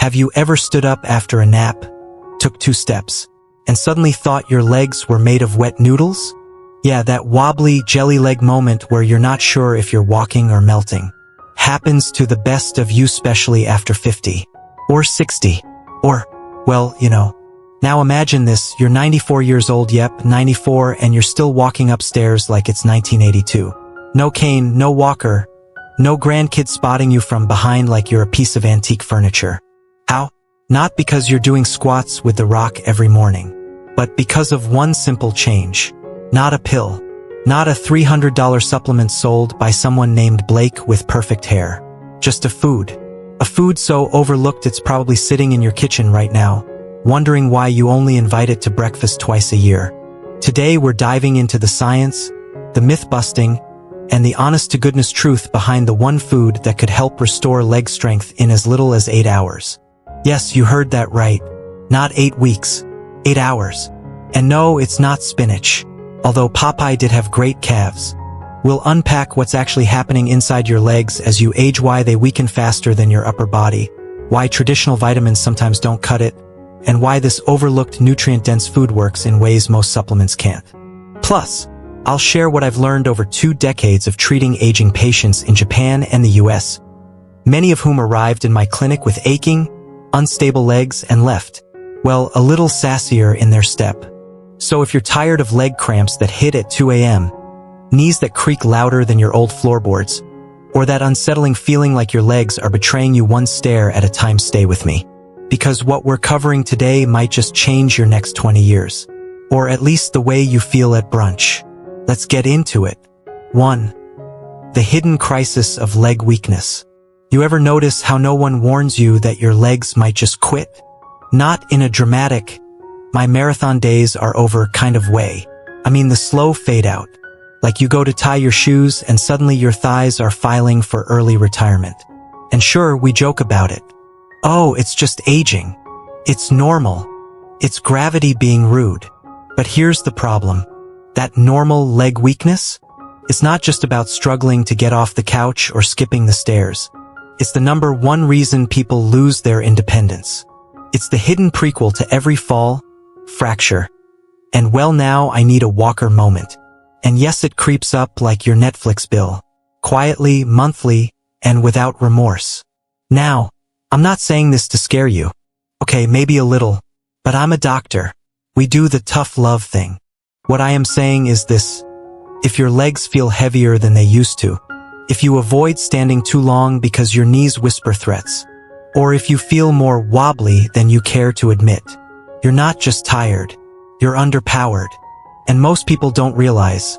Have you ever stood up after a nap, took 2 steps, and suddenly thought your legs were made of wet noodles? Yeah, that wobbly jelly leg moment where you're not sure if you're walking or melting. Happens to the best of you, especially after 50. Or 60. Or, well, you know. Now imagine this, you're 94 years old, yep, 94, and you're still walking upstairs like it's 1982. No cane, no walker, no grandkid spotting you from behind like you're a piece of antique furniture. How? Not because you're doing squats with The Rock every morning, but because of one simple change. Not a pill. Not a $300 supplement sold by someone named Blake with perfect hair. Just a food. A food so overlooked it's probably sitting in your kitchen right now, wondering why you only invite it to breakfast twice a year. Today we're diving into the science, the myth-busting, and the honest-to-goodness truth behind the one food that could help restore leg strength in as little as 8 hours. Yes, you heard that right. Not 8 weeks. 8 hours. And no, it's not spinach. Although Popeye did have great calves. We'll unpack what's actually happening inside your legs as you age, why they weaken faster than your upper body, why traditional vitamins sometimes don't cut it, and why this overlooked nutrient-dense food works in ways most supplements can't. Plus, I'll share what I've learned over 2 decades of treating aging patients in Japan and the US, many of whom arrived in my clinic with aching, unstable legs and left, well, a little sassier in their step. So if you're tired of leg cramps that hit at 2 a.m., knees that creak louder than your old floorboards, or that unsettling feeling like your legs are betraying you one stare at a time, stay with me. Because what we're covering today might just change your next 20 years. Or at least the way you feel at brunch. Let's get into it. 1. The hidden crisis of leg weakness. You ever notice how no one warns you that your legs might just quit? Not in a dramatic, my marathon days are over kind of way. I mean the slow fade out. Like you go to tie your shoes and suddenly your thighs are filing for early retirement. And sure, we joke about it. Oh, it's just aging. It's normal. It's gravity being rude. But here's the problem. That normal leg weakness? It's not just about struggling to get off the couch or skipping the stairs. It's the number 1 reason people lose their independence. It's the hidden prequel to every fall, fracture, and well, now I need a walker moment. And yes, it creeps up like your Netflix bill, quietly, monthly, and without remorse. Now, I'm not saying this to scare you. Okay, maybe a little, but I'm a doctor. We do the tough love thing. What I am saying is this: if your legs feel heavier than they used to, if you avoid standing too long because your knees whisper threats, or if you feel more wobbly than you care to admit, you're not just tired, you're underpowered. And most people don't realize,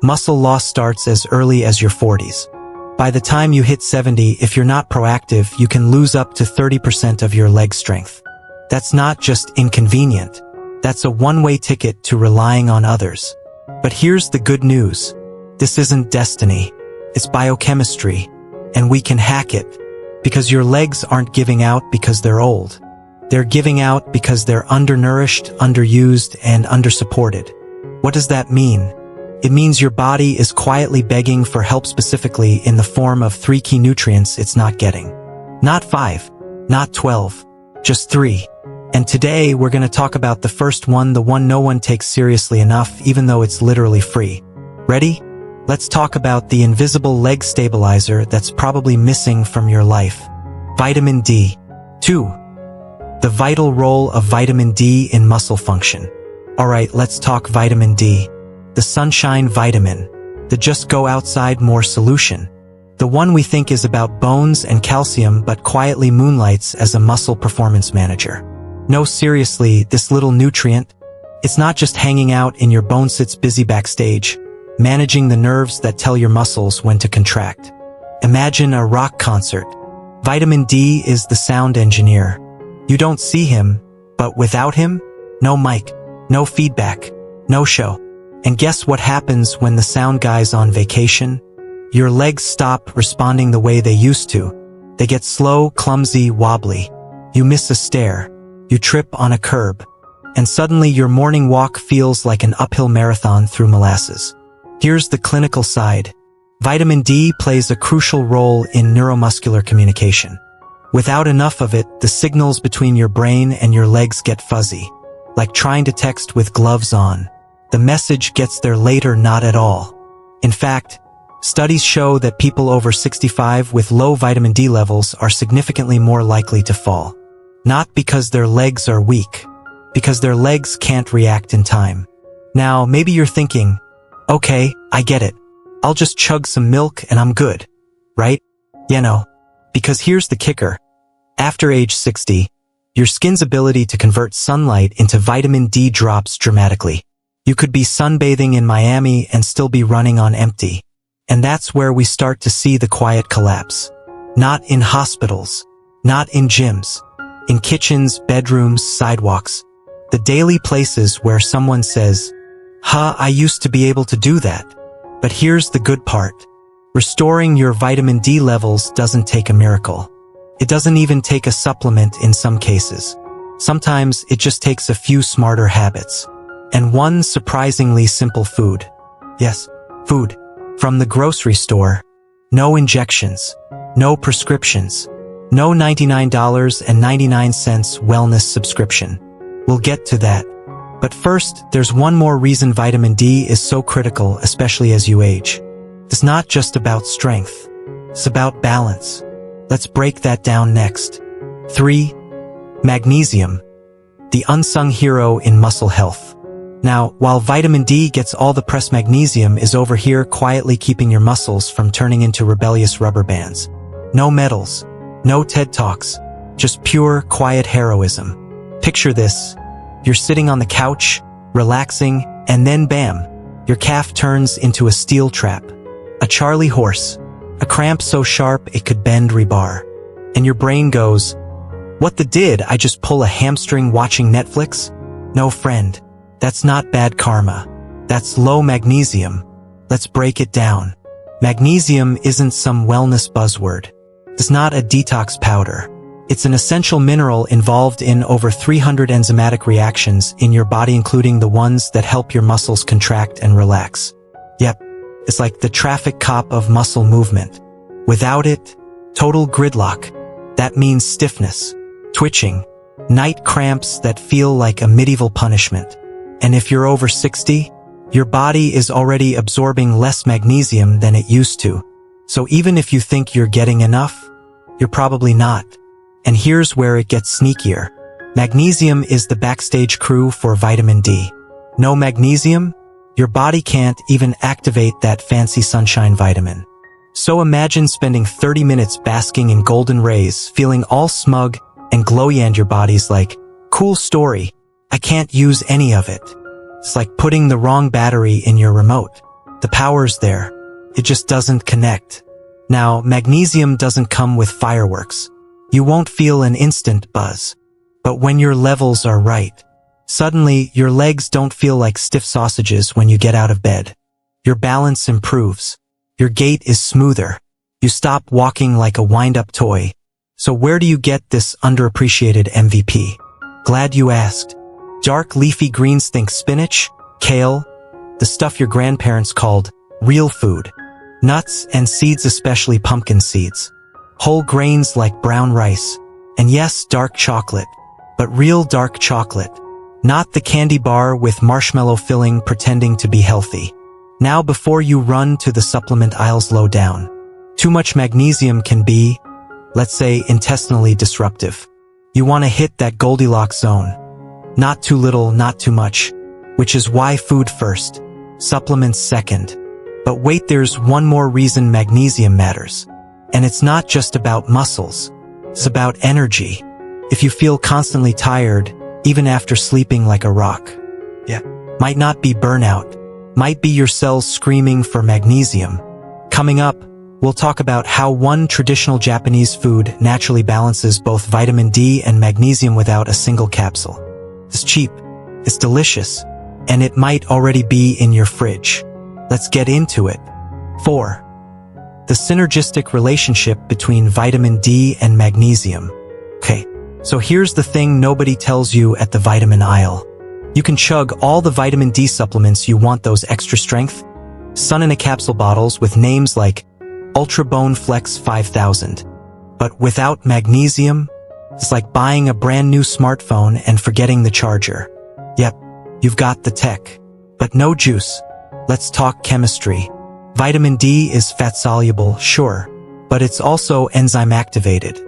muscle loss starts as early as your 40s. By the time you hit 70, if you're not proactive, you can lose up to 30% of your leg strength. That's not just inconvenient. That's a one-way ticket to relying on others. But here's the good news. This isn't destiny. It's biochemistry. And we can hack it. Because your legs aren't giving out because they're old. They're giving out because they're undernourished, underused, and undersupported. What does that mean? It means your body is quietly begging for help, specifically in the form of 3 key nutrients it's not getting. Not 5, not 12, just 3. And today we're going to talk about the first one, the one no one takes seriously enough, even though it's literally free. Ready? Let's talk about the invisible leg stabilizer that's probably missing from your life. Vitamin D. 2. The vital role of vitamin D in muscle function. Alright, let's talk vitamin D. The sunshine vitamin. The just go outside more solution. The one we think is about bones and calcium but quietly moonlights as a muscle performance manager. No, seriously, this little nutrient, it's not just hanging out in your bones, it's busy backstage, managing the nerves that tell your muscles when to contract. Imagine a rock concert. Vitamin D is the sound engineer. You don't see him, but without him, no mic, no feedback, no show. And guess what happens when the sound guy's on vacation? Your legs stop responding the way they used to. They get slow, clumsy, wobbly. You miss a stair. You trip on a curb. And suddenly your morning walk feels like an uphill marathon through molasses. Here's the clinical side. Vitamin D plays a crucial role in neuromuscular communication. Without enough of it, the signals between your brain and your legs get fuzzy. Like trying to text with gloves on. The message gets there later, not at all. In fact, studies show that people over 65 with low vitamin D levels are significantly more likely to fall. Not because their legs are weak, because their legs can't react in time. Now, maybe you're thinking, okay, I get it. I'll just chug some milk and I'm good, right? Because here's the kicker. After age 60, your skin's ability to convert sunlight into vitamin D drops dramatically. You could be sunbathing in Miami and still be running on empty. And that's where we start to see the quiet collapse. Not in hospitals, not in gyms, in kitchens, bedrooms, sidewalks. The daily places where someone says, I used to be able to do that. But here's the good part. Restoring your vitamin D levels doesn't take a miracle. It doesn't even take a supplement in some cases. Sometimes it just takes a few smarter habits. And one surprisingly simple food. Yes, food. From the grocery store. No injections. No prescriptions. No $99.99 wellness subscription. We'll get to that. But first, there's one more reason vitamin D is so critical, especially as you age. It's not just about strength. It's about balance. Let's break that down next. 3. Magnesium. The unsung hero in muscle health. Now, while vitamin D gets all the press, magnesium is over here quietly keeping your muscles from turning into rebellious rubber bands. No medals. No TED Talks. Just pure, quiet heroism. Picture this. You're sitting on the couch, relaxing, and then bam, your calf turns into a steel trap. A Charlie horse. A cramp so sharp it could bend rebar. And your brain goes, what did I just pull a hamstring watching Netflix? No, friend. That's not bad karma. That's low magnesium. Let's break it down. Magnesium isn't some wellness buzzword. It's not a detox powder. It's an essential mineral involved in over 300 enzymatic reactions in your body, including the ones that help your muscles contract and relax. Yep, it's like the traffic cop of muscle movement. Without it, total gridlock. That means stiffness, twitching, night cramps that feel like a medieval punishment. And if you're over 60, your body is already absorbing less magnesium than it used to. So even if you think you're getting enough, you're probably not. And here's where it gets sneakier. Magnesium is the backstage crew for vitamin D. No magnesium? Your body can't even activate that fancy sunshine vitamin. So imagine spending 30 minutes basking in golden rays, feeling all smug and glowy, and your body's like, cool story, I can't use any of it. It's like putting the wrong battery in your remote. The power's there. It just doesn't connect. Now, magnesium doesn't come with fireworks. You won't feel an instant buzz. But when your levels are right, suddenly your legs don't feel like stiff sausages when you get out of bed. Your balance improves. Your gait is smoother. You stop walking like a wind-up toy. So where do you get this underappreciated MVP? Glad you asked. Dark leafy greens, think spinach, kale, the stuff your grandparents called real food. Nuts and seeds, especially pumpkin seeds. Whole grains like brown rice. And yes, dark chocolate. But real dark chocolate. Not the candy bar with marshmallow filling pretending to be healthy. Now before you run to the supplement aisles, low down. Too much magnesium can be, let's say, intestinally disruptive. You want to hit that Goldilocks zone. Not too little, not too much. Which is why food first, supplements second. But wait, there's one more reason magnesium matters. And it's not just about muscles. It's about energy. If you feel constantly tired, even after sleeping like a rock, might not be burnout. Might be your cells screaming for magnesium. Coming up, we'll talk about how one traditional Japanese food naturally balances both vitamin D and magnesium without a single capsule. It's cheap, it's delicious, and it might already be in your fridge. Let's get into it. 4. The synergistic relationship between vitamin D and magnesium. Okay, so here's the thing nobody tells you at the vitamin aisle. You can chug all the vitamin D supplements you want, those extra strength, sun in a capsule bottles with names like Ultra Bone Flex 5000, But without magnesium, it's like buying a brand new smartphone and forgetting the charger. Yep, you've got the tech, but no juice. Let's talk chemistry. Vitamin D is fat-soluble, sure, but it's also enzyme-activated.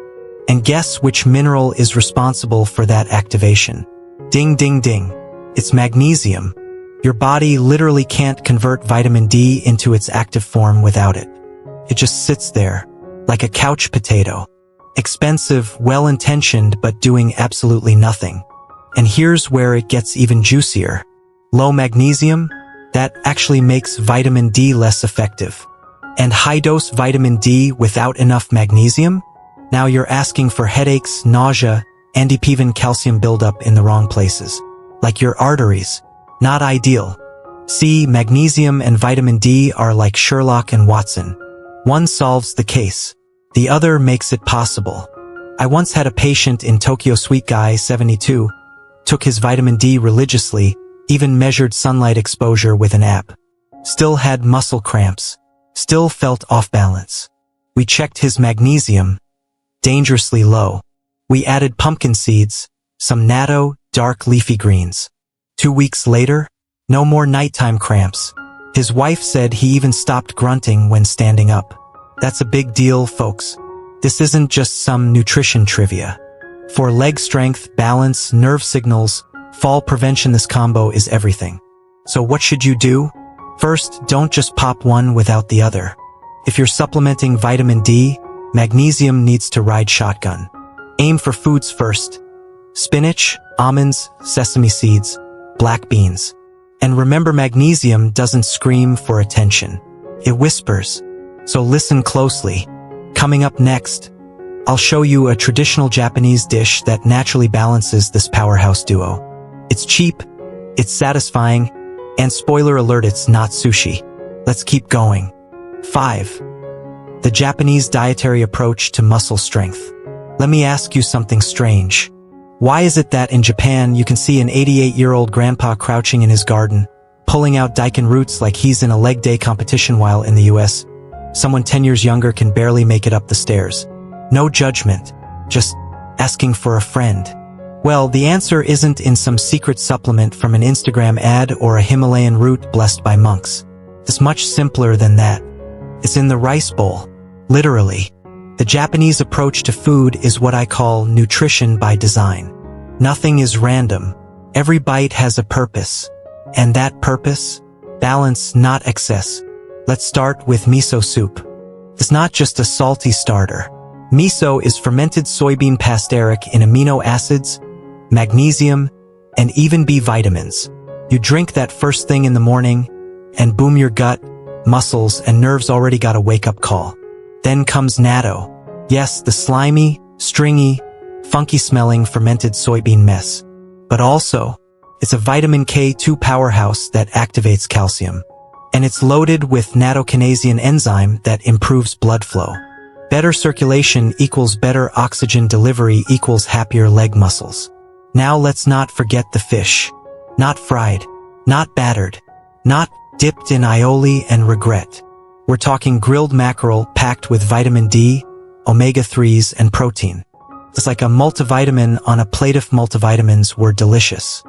And guess which mineral is responsible for that activation? Ding ding ding. It's magnesium. Your body literally can't convert vitamin D into its active form without it. It just sits there, like a couch potato. Expensive, well-intentioned, but doing absolutely nothing. And here's where it gets even juicier. Low magnesium? That actually makes vitamin D less effective. And high-dose vitamin D without enough magnesium? Now you're asking for headaches, nausea, and even calcium buildup in the wrong places. Like your arteries. Not ideal. See, magnesium and vitamin D are like Sherlock and Watson. One solves the case. The other makes it possible. I once had a patient in Tokyo, Sweet Guy 72, took his vitamin D religiously, even measured sunlight exposure with an app. Still had muscle cramps. Still felt off balance. We checked his magnesium. Dangerously low. We added pumpkin seeds, some natto, dark leafy greens. 2 weeks later, no more nighttime cramps. His wife said he even stopped grunting when standing up. That's a big deal, folks. This isn't just some nutrition trivia. For leg strength, balance, nerve signals, fall prevention, this combo is everything. So what should you do? First, don't just pop one without the other. If you're supplementing vitamin D, magnesium needs to ride shotgun. Aim for foods first. Spinach, almonds, sesame seeds, black beans. And remember, magnesium doesn't scream for attention. It whispers. So listen closely. Coming up next, I'll show you a traditional Japanese dish that naturally balances this powerhouse duo. It's cheap, it's satisfying, and spoiler alert, it's not sushi. Let's keep going. 5. The Japanese dietary approach to muscle strength. Let me ask you something strange. Why is it that in Japan you can see an 88-year-old grandpa crouching in his garden, pulling out daikon roots like he's in a leg day competition, while in the US, someone 10 years younger can barely make it up the stairs? No judgment, just asking for a friend. Well, the answer isn't in some secret supplement from an Instagram ad or a Himalayan root blessed by monks. It's much simpler than that. It's in the rice bowl. Literally. The Japanese approach to food is what I call nutrition by design. Nothing is random. Every bite has a purpose. And that purpose? Balance, not excess. Let's start with miso soup. It's not just a salty starter. Miso is fermented soybean pasteric in amino acids, magnesium, and even B vitamins. You drink that first thing in the morning, and boom, your gut, muscles, and nerves already got a wake-up call. Then comes natto. Yes, the slimy, stringy, funky-smelling fermented soybean mess. But also, it's a vitamin K2 powerhouse that activates calcium. And it's loaded with nattokinase, an enzyme that improves blood flow. Better circulation equals better oxygen delivery equals happier leg muscles. Now let's not forget the fish. Not fried, not battered, not dipped in aioli and regret. We're talking grilled mackerel packed with vitamin D, omega-3s, and protein. It's like a multivitamin on a plate. Of multivitamins were delicious.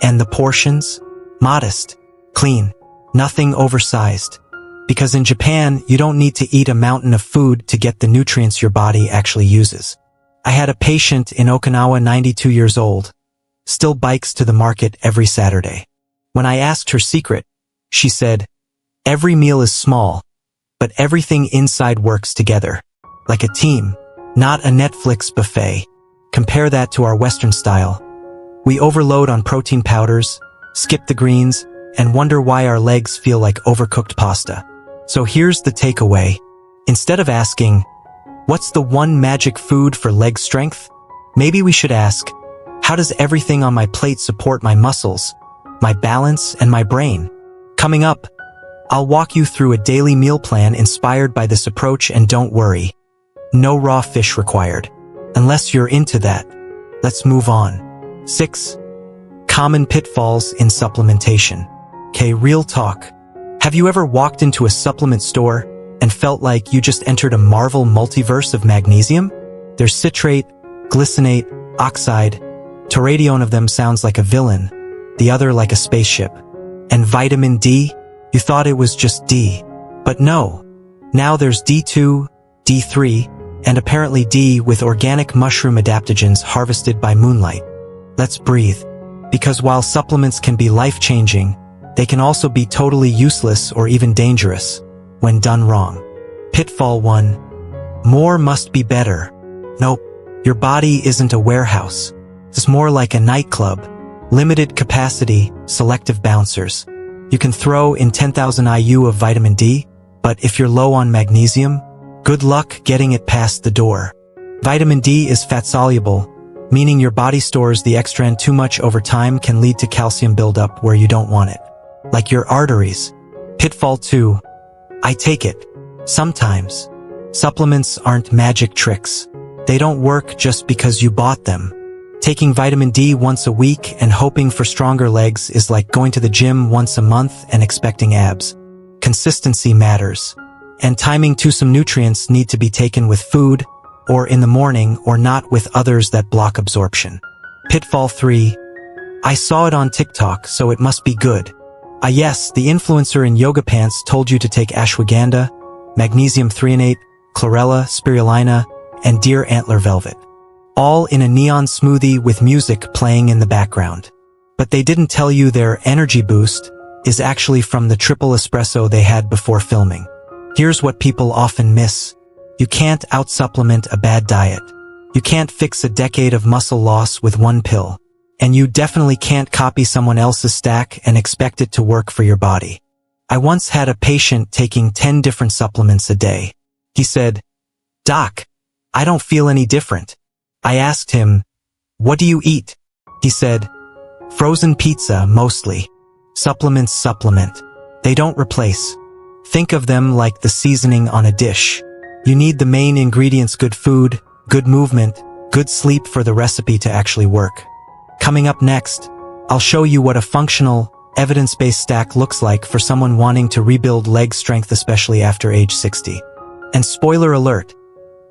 And the portions? Modest, clean, nothing oversized. Because in Japan, you don't need to eat a mountain of food to get the nutrients your body actually uses. I had a patient in Okinawa, 92 years old, still bikes to the market every Saturday. When I asked her secret, she said, "Every meal is small, but everything inside works together. Like a team, not a Netflix buffet." Compare that to our Western style. We overload on protein powders, skip the greens, and wonder why our legs feel like overcooked pasta. So here's the takeaway. Instead of asking, what's the one magic food for leg strength? Maybe we should ask, how does everything on my plate support my muscles, my balance, and my brain? Coming up, I'll walk you through a daily meal plan inspired by this approach, and don't worry, no raw fish required. Unless you're into that. Let's move on. 6. Common pitfalls in supplementation. Okay, real talk. Have you ever walked into a supplement store and felt like you just entered a Marvel multiverse of magnesium? There's citrate, glycinate, oxide. Toradione of them sounds like a villain, the other like a spaceship. And vitamin D? You thought it was just D. But no. Now there's D2, D3, and apparently D with organic mushroom adaptogens harvested by moonlight. Let's breathe. Because while supplements can be life-changing, they can also be totally useless or even dangerous when done wrong. Pitfall 1. More must be better. Nope. Your body isn't a warehouse. It's more like a nightclub. Limited capacity, selective bouncers. You can throw in 10,000 IU of vitamin D, but if you're low on magnesium, good luck getting it past the door. Vitamin D is fat-soluble, meaning your body stores the extra and too much over time can lead to calcium buildup where you don't want it. Like your arteries. Pitfall 2. I take it. Sometimes. Supplements aren't magic tricks. They don't work just because you bought them. Taking vitamin D once a week and hoping for stronger legs is like going to the gym once a month and expecting abs. Consistency matters. And timing to some nutrients need to be taken with food, or in the morning, or not with others that block absorption. Pitfall 3. I saw it on TikTok, so it must be good. Ah yes, the influencer in yoga pants told you to take ashwagandha, magnesium threonate, chlorella, spirulina, and deer antler velvet. All in a neon smoothie with music playing in the background. But they didn't tell you their energy boost is actually from the triple espresso they had before filming. Here's what people often miss. You can't out-supplement a bad diet. You can't fix a decade of muscle loss with one pill. And you definitely can't copy someone else's stack and expect it to work for your body. I once had a patient taking 10 different supplements a day. He said, "Doc, I don't feel any different." I asked him, "What do you eat?" He said, "Frozen pizza, mostly." Supplements supplement. They don't replace. Think of them like the seasoning on a dish. You need the main ingredients: good food, good movement, good sleep for the recipe to actually work. Coming up next, I'll show you what a functional, evidence-based stack looks like for someone wanting to rebuild leg strength, especially after age 60. And spoiler alert,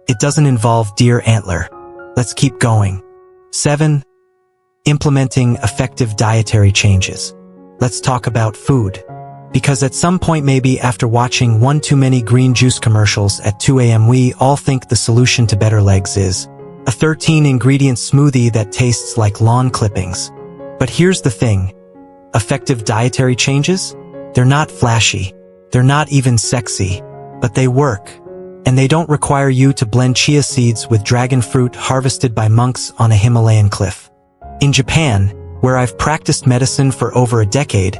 it doesn't involve deer antler. Let's keep going. 7. Implementing effective dietary changes. Let's talk about food. Because at some point, maybe after watching one too many green juice commercials at 2 a.m., we all think the solution to better legs is a 13-ingredient smoothie that tastes like lawn clippings. But here's the thing. Effective dietary changes? They're not flashy. They're not even sexy. But they work. And they don't require you to blend chia seeds with dragon fruit harvested by monks on a Himalayan cliff. In Japan, where I've practiced medicine for over a decade,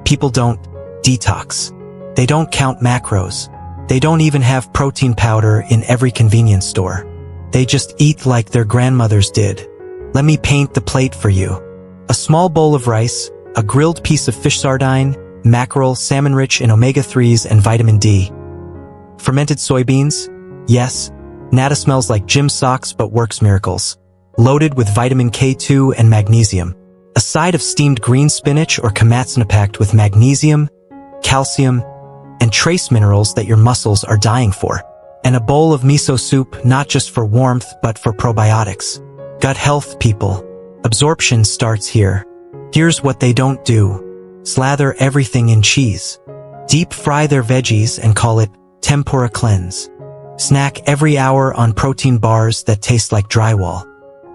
people don't detox. They don't count macros. They don't even have protein powder in every convenience store. They just eat like their grandmothers did. Let me paint the plate for you. A small bowl of rice, a grilled piece of fish sardine, mackerel, salmon rich in omega-3s and vitamin D. Fermented soybeans? Yes. Nata smells like gym socks but works miracles. Loaded with vitamin K2 and magnesium. A side of steamed green spinach or komatsuna packed with magnesium, calcium, and trace minerals that your muscles are dying for. And a bowl of miso soup, not just for warmth but for probiotics. Gut health, people. Absorption starts here. Here's what they don't do. Slather everything in cheese. Deep fry their veggies and call it tempura cleanse. Snack every hour on protein bars that taste like drywall.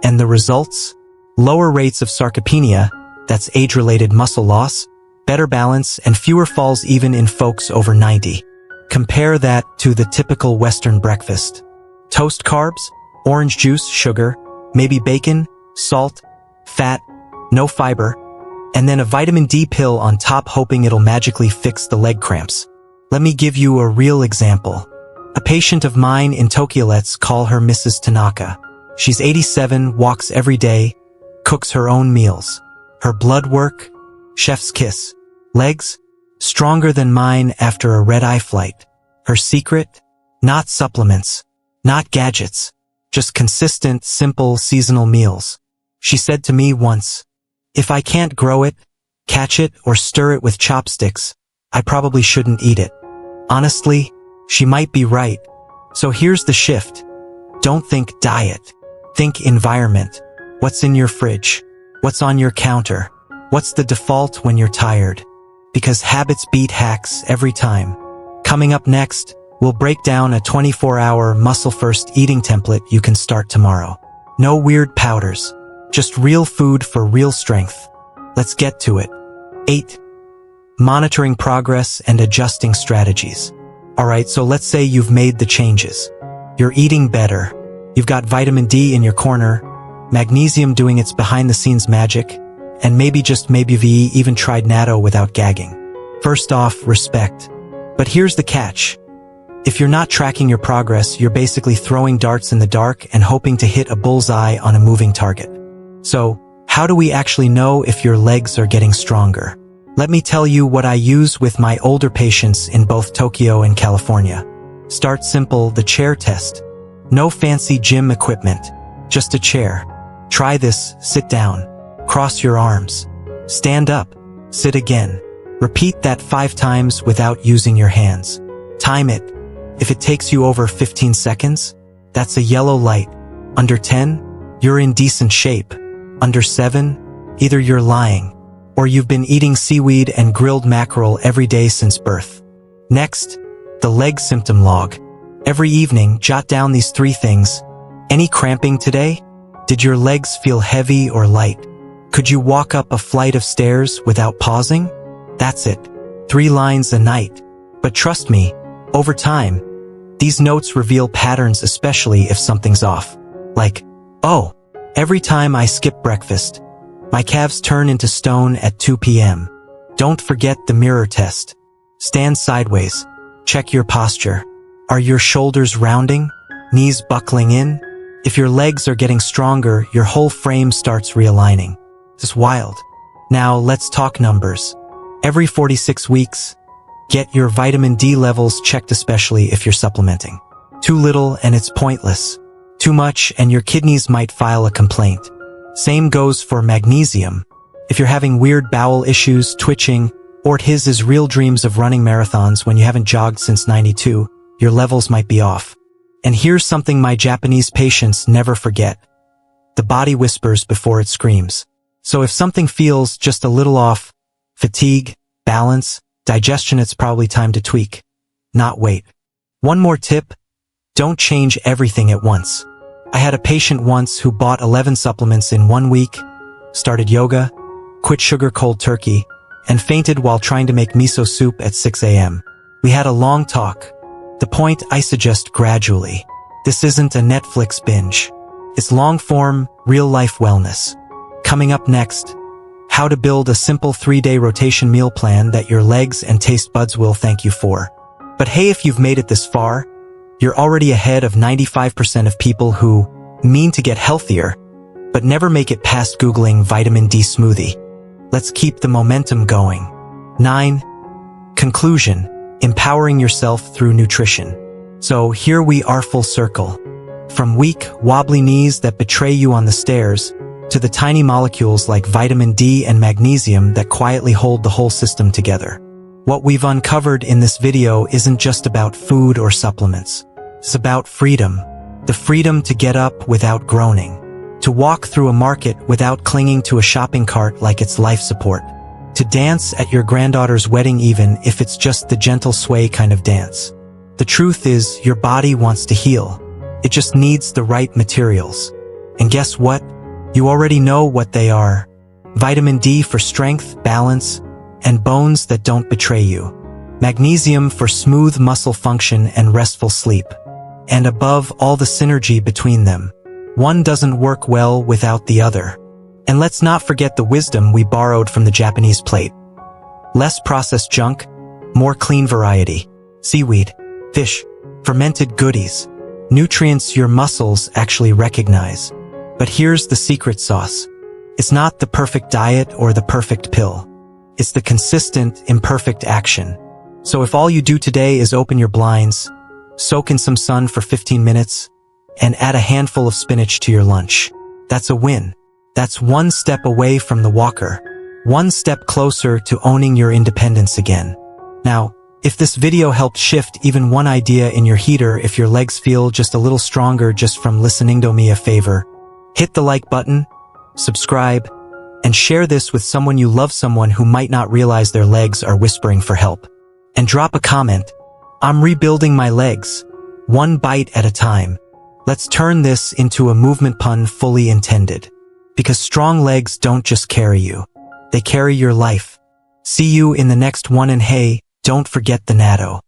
And the results? Lower rates of sarcopenia, that's age-related muscle loss, better balance, and fewer falls even in folks over 90. Compare that to the typical Western breakfast. Toast carbs, orange juice, sugar, maybe bacon, salt, fat, no fiber, and then a vitamin D pill on top hoping it'll magically fix the leg cramps. Let me give you a real example. A patient of mine in Tokyo, let's call her Mrs. Tanaka. She's 87, walks every day, cooks her own meals. Her blood work, chef's kiss. Legs, stronger than mine after a red-eye flight. Her secret? Not supplements, not gadgets, just consistent, simple, seasonal meals. She said to me once, "If I can't grow it, catch it, or stir it with chopsticks, I probably shouldn't eat it." Honestly, she might be right. So here's the shift. Don't think diet. Think environment. What's in your fridge? What's on your counter? What's the default when you're tired? Because habits beat hacks every time. Coming up next, we'll break down a 24-hour muscle-first eating template you can start tomorrow. No weird powders. Just real food for real strength. Let's get to it. 8. Monitoring progress and adjusting strategies. Alright, so let's say you've made the changes. You're eating better. You've got vitamin D in your corner, magnesium doing its behind-the-scenes magic, and maybe you even tried natto without gagging. First off, respect. But here's the catch. If you're not tracking your progress, you're basically throwing darts in the dark and hoping to hit a bullseye on a moving target. So, how do we actually know if your legs are getting stronger? Let me tell you what I use with my older patients in both Tokyo and California. Start simple, the chair test. No fancy gym equipment, just a chair. Try this, sit down, cross your arms, stand up, sit again. Repeat that 5 times without using your hands. Time it. If it takes you over 15 seconds, that's a yellow light. Under 10, you're in decent shape. Under 7, either you're lying, or you've been eating seaweed and grilled mackerel every day since birth. Next, the leg symptom log. Every evening, jot down these 3 things. Any cramping today? Did your legs feel heavy or light? Could you walk up a flight of stairs without pausing? That's it. 3 lines a night. But trust me, over time, these notes reveal patterns, especially if something's off. Like, oh, every time I skip breakfast, my calves turn into stone at 2 p.m. Don't forget the mirror test. Stand sideways. Check your posture. Are your shoulders rounding? Knees buckling in? If your legs are getting stronger, your whole frame starts realigning. It's wild. Now let's talk numbers. Every 46 weeks, get your vitamin D levels checked, especially if you're supplementing. Too little and it's pointless. Too much and your kidneys might file a complaint. Same goes for magnesium. If you're having weird bowel issues, twitching, or his is real dreams of running marathons when you haven't jogged since '92, your levels might be off. And here's something my Japanese patients never forget. The body whispers before it screams. So if something feels just a little off, fatigue, balance, digestion, it's probably time to tweak, not wait. One more tip, don't change everything at once. I had a patient once who bought 11 supplements in 1 week, started yoga, quit sugar cold turkey, and fainted while trying to make miso soup at 6 a.m. We had a long talk. The point, I suggest gradually. This isn't a Netflix binge. It's long-form, real-life wellness. Coming up next, how to build a simple 3-day rotation meal plan that your legs and taste buds will thank you for. But hey, if you've made it this far, you're already ahead of 95% of people who mean to get healthier, but never make it past Googling vitamin D smoothie. Let's keep the momentum going. 9. Conclusion. Empowering yourself through nutrition. So here we are, full circle. From weak, wobbly knees that betray you on the stairs, to the tiny molecules like vitamin D and magnesium that quietly hold the whole system together. What we've uncovered in this video isn't just about food or supplements. It's about freedom. The freedom to get up without groaning. To walk through a market without clinging to a shopping cart like it's life support. To dance at your granddaughter's wedding even if it's just the gentle sway kind of dance. The truth is, your body wants to heal. It just needs the right materials. And guess what? You already know what they are. Vitamin D for strength, balance, and bones that don't betray you. Magnesium for smooth muscle function and restful sleep. And above all, the synergy between them. One doesn't work well without the other. And let's not forget the wisdom we borrowed from the Japanese plate. Less processed junk, more clean variety. Seaweed, fish, fermented goodies. Nutrients your muscles actually recognize. But here's the secret sauce. It's not the perfect diet or the perfect pill. It's the consistent, imperfect action. So if all you do today is open your blinds, soak in some sun for 15 minutes, and add a handful of spinach to your lunch, that's a win. That's one step away from the walker. One step closer to owning your independence again. Now, If this video helped shift even one idea in your heater, if your legs feel just a little stronger just from listening, do me a favor. Hit the like button, subscribe, and share this with someone you love, someone who might not realize their legs are whispering for help. And drop a comment. I'm rebuilding my legs, one bite at a time. Let's turn this into a movement, pun fully intended. Because strong legs don't just carry you, they carry your life. See you in the next one, and hey, don't forget the natto.